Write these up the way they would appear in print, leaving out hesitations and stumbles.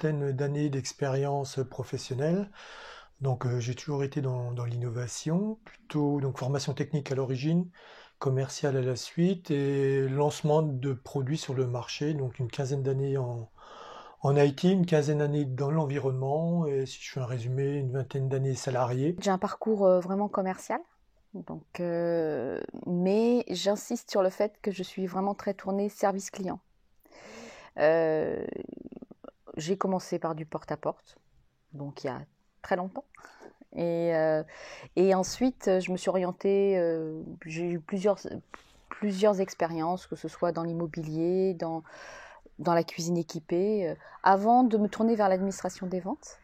vingtaine d'années d'expérience professionnelle. Donc j'ai toujours été dans l'innovation, plutôt donc formation technique à l'origine, commerciale à la suite et lancement de produits sur le marché. Donc une quinzaine d'années en IT, une quinzaine d'années dans l'environnement et si je fais un résumé, une vingtaine d'années salariés. J'ai un parcours vraiment commercial, mais j'insiste sur le fait que je suis vraiment très tournée service client. J'ai commencé par du porte-à-porte, donc il y a très longtemps. Et ensuite, je me suis orientée, j'ai eu plusieurs expériences, que ce soit dans l'immobilier, dans la cuisine équipée, avant de me tourner vers l'administration des ventes,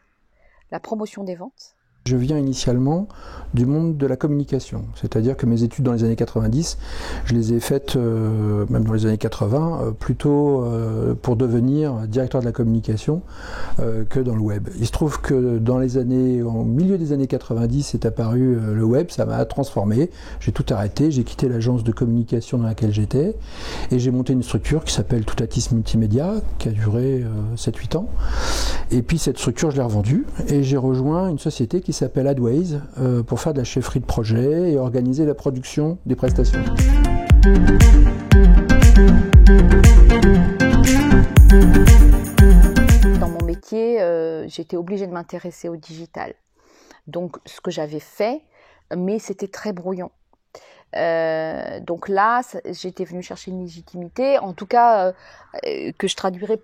la promotion des ventes. Je viens initialement du monde de la communication, c'est-à-dire que mes études dans les années 90, je les ai faites, même dans les années 80, plutôt pour devenir directeur de la communication que dans le web. Il se trouve que au milieu des années 90 est apparu le web, ça m'a transformé, j'ai tout arrêté, j'ai quitté l'agence de communication dans laquelle j'étais et j'ai monté une structure qui s'appelle Toutatis Multimédia, qui a duré 7-8 ans. Et puis cette structure, je l'ai revendue et j'ai rejoint une société qui s'appelle Adways pour faire de la chefferie de projet et organiser la production des prestations. Dans mon métier, j'étais obligée de m'intéresser au digital. Donc ce que j'avais fait, mais c'était très brouillon. Donc là, j'étais venue chercher une légitimité, en tout cas que je traduirais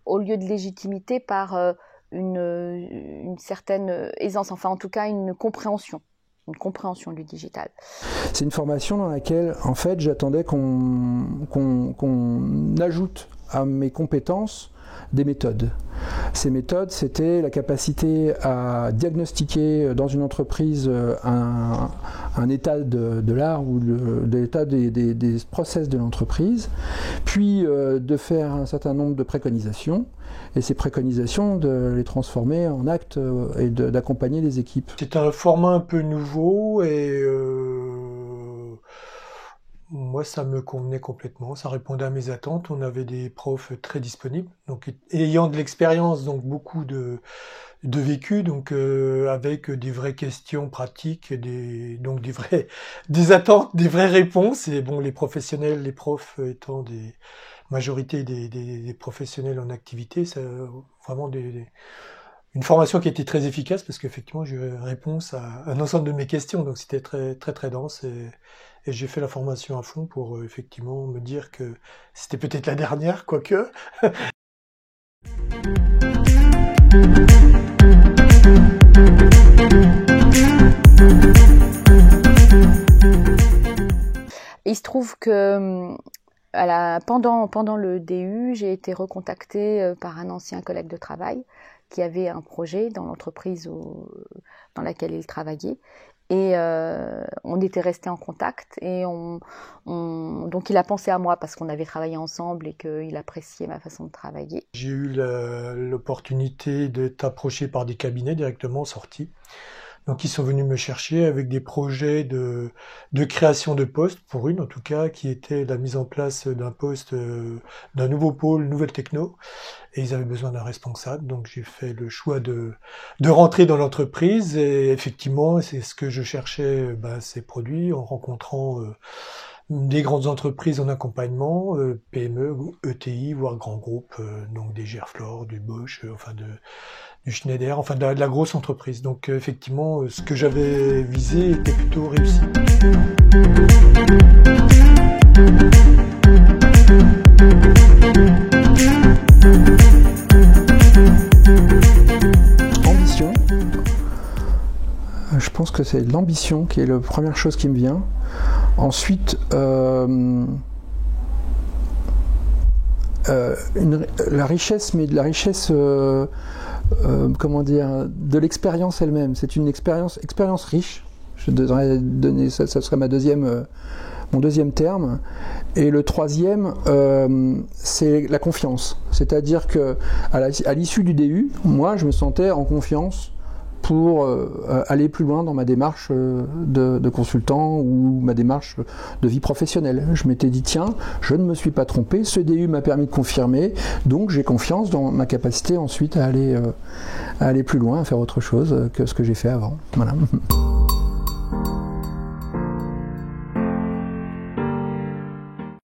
au lieu de légitimité par une certaine aisance, enfin en tout cas une compréhension du digital. C'est une formation dans laquelle en fait j'attendais qu'on ajoute à mes compétences des méthodes. Ces méthodes, c'était la capacité à diagnostiquer dans une entreprise un état de l'art ou l'état des process de l'entreprise, puis de faire un certain nombre de préconisations, et ces préconisations de les transformer en actes et d'accompagner les équipes. C'est un format un peu nouveau et moi, ça me convenait complètement, ça répondait à mes attentes. On avait des profs très disponibles, donc ayant de l'expérience, donc beaucoup de vécu, donc avec des vraies questions pratiques, des attentes, des vraies réponses. Et bon, les professionnels, les profs étant des majorité des professionnels en activité, ça vraiment une formation qui a été très efficace parce qu'effectivement j'ai eu réponse à un ensemble de mes questions, donc c'était très très très dense et j'ai fait la formation à fond pour effectivement me dire que c'était peut-être la dernière, quoique. Il se trouve que pendant le DU, j'ai été recontactée par un ancien collègue de travail qui avait un projet dans l'entreprise dans laquelle il travaillait. Et on était restés en contact et donc il a pensé à moi parce qu'on avait travaillé ensemble et qu'il appréciait ma façon de travailler. J'ai eu l'opportunité d'être approché par des cabinets directement sortis. Donc ils sont venus me chercher avec des projets de création de postes, pour une en tout cas, qui était la mise en place d'un poste, d'un nouveau pôle, nouvelle techno, et ils avaient besoin d'un responsable. Donc j'ai fait le choix de rentrer dans l'entreprise, et effectivement c'est ce que je cherchais, ces produits, en rencontrant des grandes entreprises en accompagnement, PME, ETI, voire grands groupes, donc des Gerflor, du Bosch, du Schneider, enfin de la grosse entreprise. Donc effectivement, ce que j'avais visé était plutôt réussi. Ambition. Je pense que c'est l'ambition qui est la première chose qui me vient. Ensuite, la richesse, mais de la richesse, comment dire, de l'expérience elle-même. C'est une expérience riche. Je devrais donner, ça serait mon deuxième terme. Et le troisième, c'est la confiance. C'est-à-dire que à l'issue du DU, moi, je me sentais en confiance pour aller plus loin dans ma démarche de consultant ou ma démarche de vie professionnelle. Je m'étais dit, tiens, je ne me suis pas trompé, ce DU m'a permis de confirmer, donc j'ai confiance dans ma capacité ensuite à aller plus loin, à faire autre chose que ce que j'ai fait avant. Voilà.